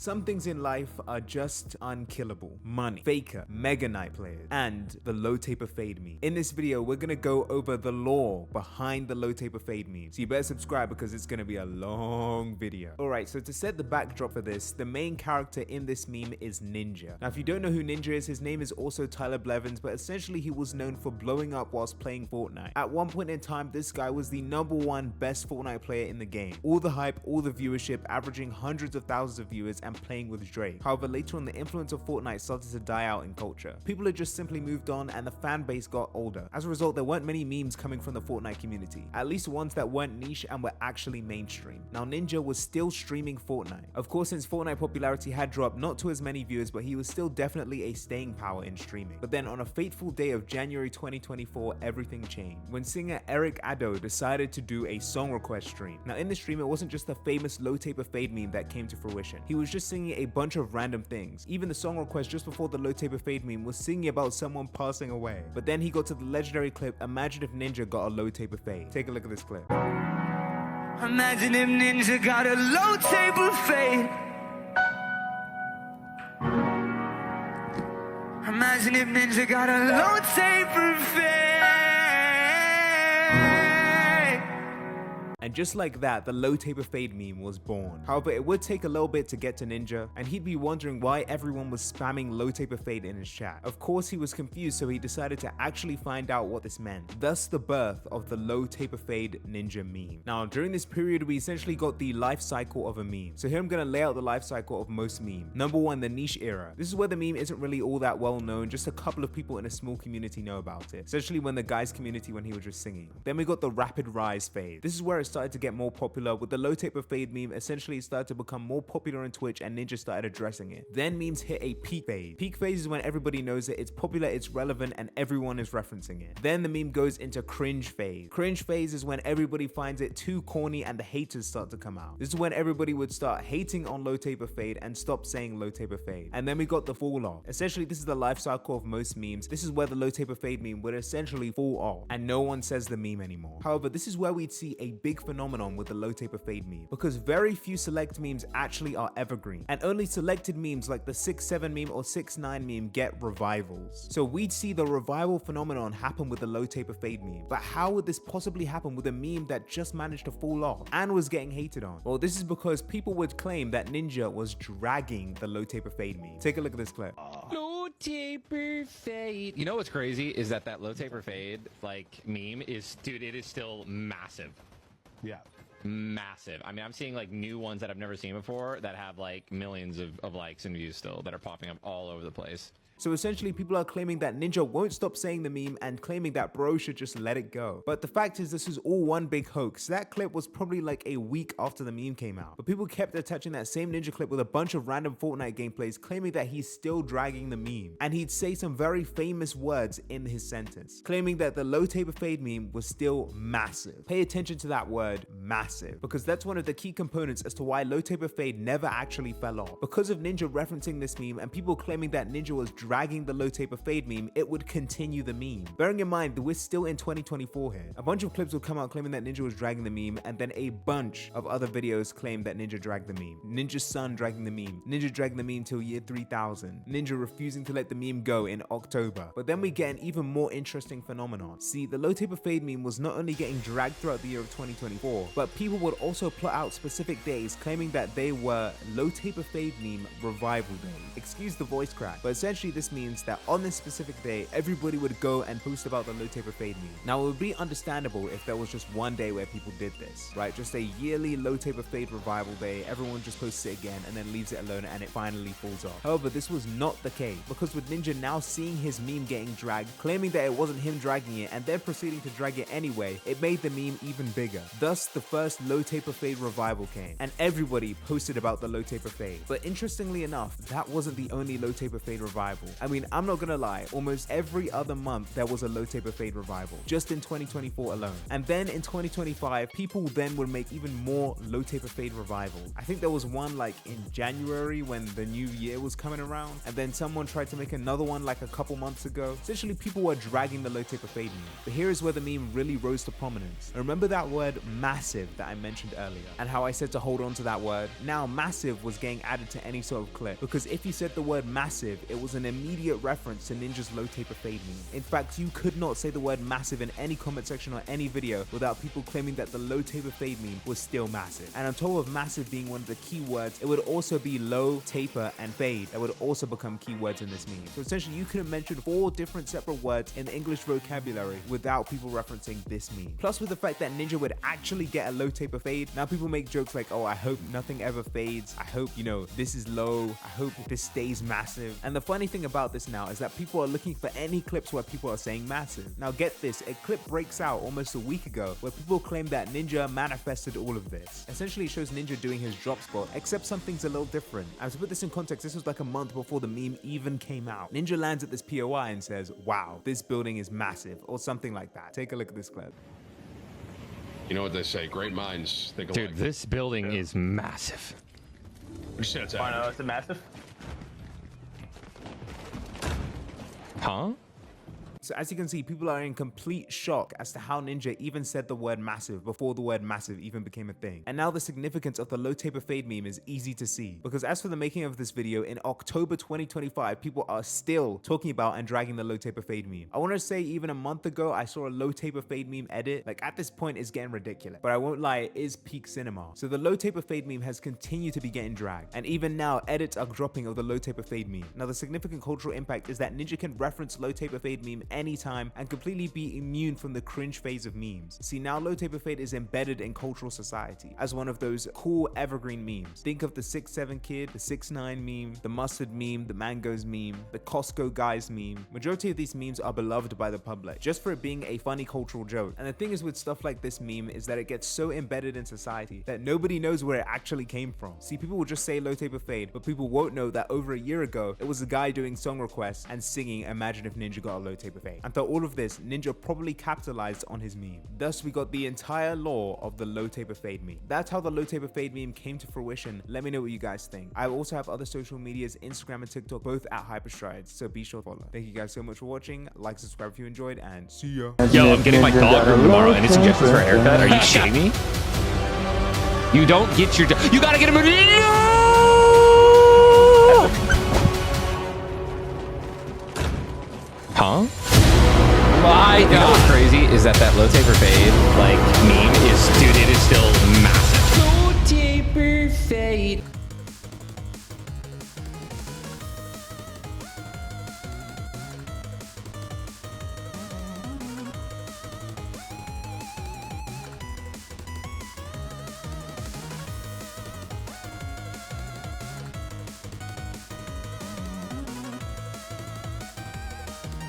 Some things in life are just unkillable. Money, Faker, Mega Knight players, and the low taper fade meme. In this video, we're gonna go over the lore behind the low taper fade meme. So you better subscribe because it's gonna be a long video. Alright, so to set the backdrop for this, the main character in this meme is Ninja. Now if you don't know who Ninja is, his name is also Tyler Blevins, but essentially he was known for blowing up whilst playing Fortnite. At one point in time, this guy was the #1 best Fortnite player in the game. All the hype, all the viewership, averaging hundreds of thousands of viewers and playing with Drake. However, later on the influence of Fortnite started to die out in culture. People had just simply moved on and the fan base got older. As a result, there weren't many memes coming from the Fortnite community, at least ones that weren't niche and were actually mainstream. Now Ninja was still streaming Fortnite. Of course, since Fortnite popularity had dropped not to as many viewers, but he was still definitely a staying power in streaming. But then on a fateful day of January 2024, everything changed when singer Eric Addo decided to do a song request stream. Now in the stream, it wasn't just the famous low taper fade meme that came to fruition. He was just singing a bunch of random things. Even the song request just before the low taper fade meme was singing about someone passing away. But then he got to the legendary clip, "Imagine if Ninja got a low taper fade." Take a look at this clip. Imagine if Ninja got a low taper fade. Imagine if Ninja got a low taper fade. And just like that, the low taper fade meme was born. However, it would take a little bit to get to Ninja, and he'd be wondering why everyone was spamming low taper fade in his chat. Of course, he was confused, so he decided to actually find out what this meant. Thus, the birth of the low taper fade Ninja meme. Now, during this period, we essentially got the life cycle of a meme. So here I'm gonna lay out the life cycle of most memes. #1, the niche era. This is where the meme isn't really all that well known, just a couple of people in a small community know about it, especially when the guy's community when he was just singing. Then we got the rapid rise phase. This is where it started to get more popular. With the low taper fade meme, essentially it started to become more popular on Twitch and Ninja started addressing it. Then memes hit a peak phase. Peak phase is when everybody knows it, it's popular, it's relevant, and everyone is referencing it. Then the meme goes into cringe phase. Cringe phase is when everybody finds it too corny and the haters start to come out. This is when everybody would start hating on low taper fade and stop saying low taper fade. And then we got the fall off. Essentially, this is the life cycle of most memes. This is where the low taper fade meme would essentially fall off and no one says the meme anymore. However, this is where we'd see a big phenomenon with the low taper fade meme, because very few select memes actually are evergreen, and only selected memes like the 6'7" meme or 6'9" meme get revivals. So we'd see the revival phenomenon happen with the low taper fade meme. But how would this possibly happen with a meme that just managed to fall off and was getting hated on? Well, this is because people would claim that Ninja was dragging the low taper fade meme. Take a look at this clip. Low taper fade. You know what's crazy is that low taper fade like meme is, dude, it is still massive. Yeah. Massive. I mean, I'm seeing like new ones that I've never seen before that have like millions of likes and views still that are popping up all over the place. So essentially, people are claiming that Ninja won't stop saying the meme and claiming that bro should just let it go. But the fact is, this is all one big hoax. That clip was probably like a week after the meme came out. But people kept attaching that same Ninja clip with a bunch of random Fortnite gameplays, claiming that he's still dragging the meme. And he'd say some very famous words in his sentence, claiming that the low taper fade meme was still massive. Pay attention to that word, massive, because that's one of the key components as to why low taper fade never actually fell off. Because of Ninja referencing this meme and people claiming that Ninja was dragging the low taper fade meme, it would continue the meme. Bearing in mind that we're still in 2024 here. A bunch of clips would come out claiming that Ninja was dragging the meme, and then a bunch of other videos claimed that Ninja dragged the meme. Ninja's son dragging the meme. Ninja dragging the meme till year 3000. Ninja refusing to let the meme go in October. But then we get an even more interesting phenomenon. See, the low taper fade meme was not only getting dragged throughout the year of 2024, but people would also plot out specific days claiming that they were low taper fade meme revival days. Excuse the voice crack, but essentially this means that on this specific day, everybody would go and post about the low taper fade meme. Now, it would be understandable if there was just one day where people did this, right? Just a yearly low taper fade revival day, everyone just posts it again and then leaves it alone and it finally falls off. However, this was not the case, because with Ninja now seeing his meme getting dragged, claiming that it wasn't him dragging it, and then proceeding to drag it anyway, it made the meme even bigger. Thus, the first low taper fade revival came, and everybody posted about the low taper fade. But interestingly enough, that wasn't the only low taper fade revival. I mean, I'm not gonna lie, almost every other month there was a low taper fade revival, just in 2024 alone. And then in 2025, people then would make even more low taper fade revivals. I think there was one like in January when the new year was coming around, and then someone tried to make another one like a couple months ago. Essentially, people were dragging the low taper fade meme. But here is where the meme really rose to prominence. And remember that word massive. that I mentioned earlier, and how I said to hold on to that word. Now massive was getting added to any sort of clip, because if you said the word massive, it was an immediate reference to Ninja's low taper fade meme. In fact, you could not say the word massive in any comment section or any video without people claiming that the low taper fade meme was still massive. And on top of massive being one of the key words, it would also be low, taper, and fade that would also become keywords in this meme. So essentially you could have mentioned 4 different separate words in the English vocabulary without people referencing this meme. Plus with the fact that Ninja would actually get a low taper fade, now people make jokes like, oh, I hope nothing ever fades. I hope, you know, this is low. I hope this stays massive. And the funny thing about this now is that people are looking for any clips where people are saying massive. Now get this, a clip breaks out almost a week ago where people claim that Ninja manifested all of this. Essentially it shows Ninja doing his drop spot, except something's a little different. And to put this in context, this was like a month before the meme even came out. Ninja lands at this POI and says, wow, this building is massive, or something like that. Take a look at this clip. You know what they say, great minds think alike. Dude, this building is massive. You said it's Oh no, it's a massive. Huh? So as you can see, people are in complete shock as to how Ninja even said the word massive before the word massive even became a thing. And now the significance of the low taper fade meme is easy to see, because as for the making of this video in October 2025, people are still talking about and dragging the low taper fade meme. I want to say even a month ago, I saw a low taper fade meme edit. Like at this point, it's getting ridiculous, but I won't lie, it is peak cinema. So the low taper fade meme has continued to be getting dragged. And even now, edits are dropping of the low taper fade meme. Now the significant cultural impact is that Ninja can reference low taper fade meme anytime and completely be immune from the cringe phase of memes. See, now low taper fade is embedded in cultural society as one of those cool evergreen memes. Think of the 6'7" kid, the 6'9" meme, the mustard meme, the mangoes meme, the Costco guys meme. Majority of these memes are beloved by the public just for it being a funny cultural joke. And the thing is with stuff like this meme is that it gets so embedded in society that nobody knows where it actually came from. See, people will just say low taper fade, but people won't know that over a year ago, it was a guy doing song requests and singing Imagine If Ninja Got a Low Taper Fade. And through all of this, Ninja probably capitalized on his meme. Thus, we got the entire lore of the low taper fade meme. That's how the low taper fade meme came to fruition. Let me know what you guys think. I also have other social medias, Instagram and TikTok, both at Hyperstrides, so be sure to follow. Thank you guys so much for watching. Like, subscribe if you enjoyed, and see ya. Yo, I'm getting my dog groomed tomorrow. Any suggestions for a haircut? Are you shitting me? You don't get your... You gotta get him... No!